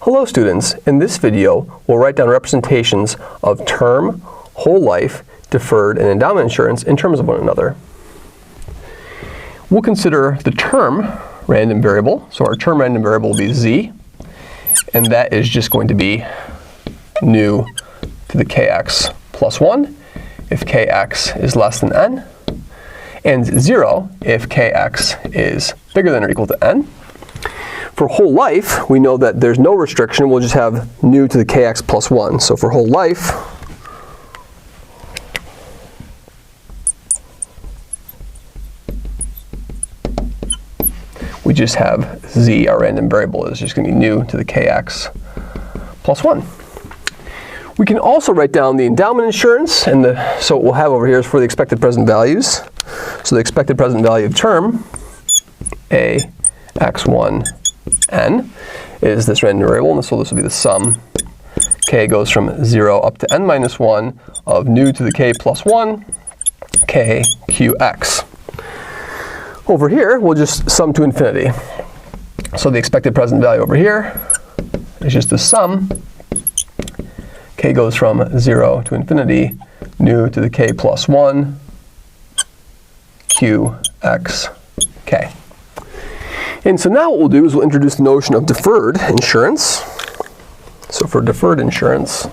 Hello students, in this video we'll write down representations of term, whole life, deferred, and endowment insurance in terms of one another. We'll consider the term random variable, so our term random variable will be z, and that is just going to be nu to the kx plus 1 if kx is less than n, and 0 if kx is bigger than or equal to n. For whole life, we know that there's no restriction. We'll just have nu to the kx plus 1. So for whole life, we just have z, our random variable, is just going to be nu to the kx plus 1. We can also write down the endowment insurance, and so what we'll have over here is for the expected present values. So the expected present value of term, a x1 n, is this random variable, and so this will be the sum. K goes from 0 up to n minus 1 of nu to the k plus 1, k qx. Over here, we'll just sum to infinity. So the expected present value over here is just the sum. K goes from 0 to infinity, nu to the k plus 1, qx k. And so now what we'll do is we'll introduce the notion of deferred insurance. So for deferred insurance,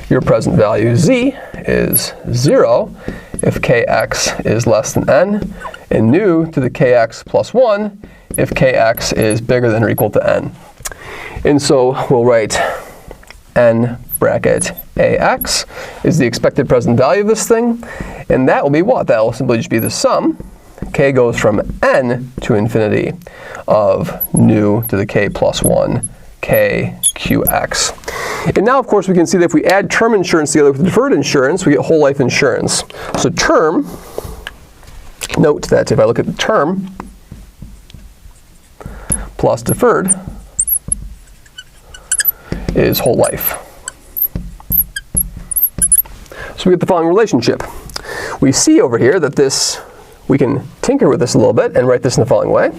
your present value z is 0 if kx is less than n, and nu to the kx plus 1 if kx is bigger than or equal to n. And so we'll write n bracket ax is the expected present value of this thing, and that will be what? That will simply just be the sum. K goes from n to infinity of nu to the k plus 1 k qx. And now, of course, we can see that if we add term insurance together with deferred insurance, we get whole life insurance. So term, note that if I look at the term plus deferred is whole life. So we get the following relationship. We see over here that we can tinker with this a little bit and write this in the following way.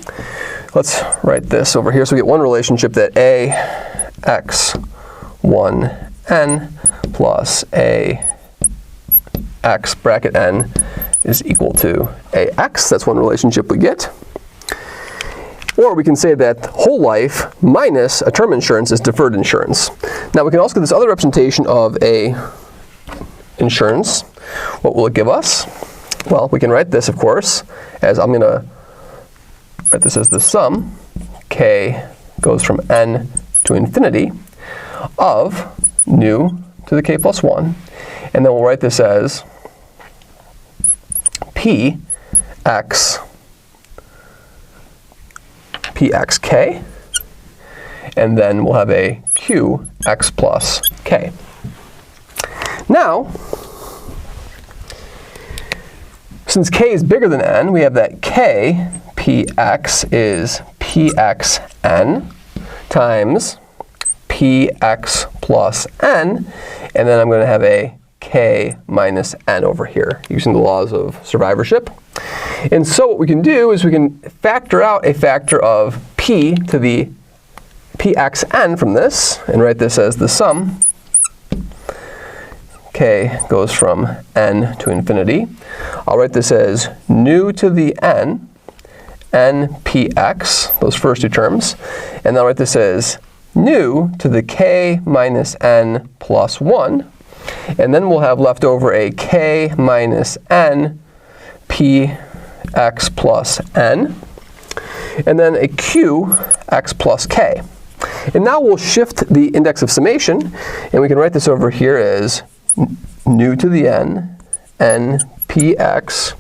Let's write this over here. So we get one relationship that a x1n plus a x bracket n is equal to ax. That's one relationship we get. Or we can say that whole life minus a term insurance is deferred insurance. Now we can also get this other representation of a insurance. What will it give us? Well, we can write this, of course, as I'm going to write this as the sum. K goes from n to infinity of nu to the k plus 1. And then we'll write this as pxk, and then we'll have a qx plus k. Now, since k is bigger than n, we have that k px is pxn times px plus n, and then I'm going to have a k minus n over here, using the laws of survivorship. And so what we can do is we can factor out a factor of p to the pxn from this, and write this as the sum. K goes from n to infinity. I'll write this as nu to the n px, those first two terms, and then I'll write this as nu to the k minus n plus 1, and then we'll have left over a k minus n px plus n, and then a qx plus k. And now we'll shift the index of summation, and we can write this over here as nu to the n px,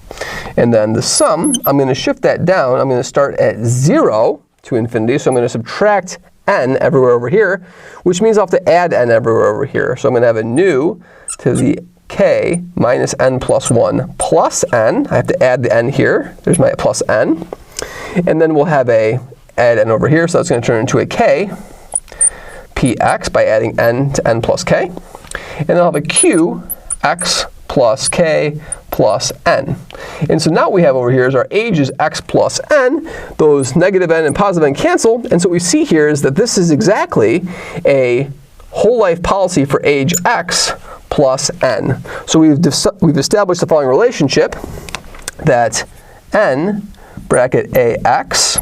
and then the sum, I'm going to shift that down. I'm going to start at 0 to infinity, so I'm going to subtract n everywhere over here, which means I'll have to add n everywhere over here. So I'm going to have a nu to the k minus n plus 1 plus n. I have to add the n here. There's my plus n. And then we'll have a add n over here, so that's going to turn into a k px by adding n to n plus k. And then I'll have a qx plus k plus n. And so now what we have over here is our age is x plus n. Those negative n and positive n cancel. And so what we see here is that this is exactly a whole life policy for age x plus n. So we've established the following relationship, that n bracket ax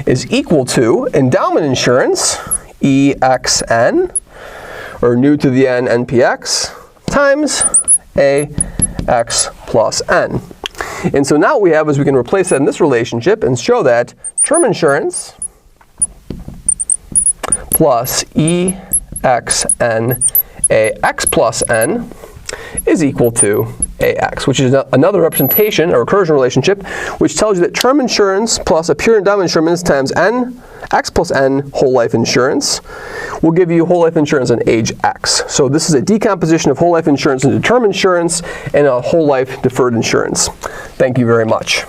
is equal to endowment insurance exn, or nu to the n npx, times ax plus n. And so now what we have is we can replace that in this relationship and show that term insurance plus exn ax plus n is equal to ax, which is another representation, a recursion relationship, which tells you that term insurance plus a pure endowment insurance times n, x plus n whole life insurance will give you whole life insurance on age x. So this is a decomposition of whole life insurance into term insurance and a whole life deferred insurance. Thank you very much.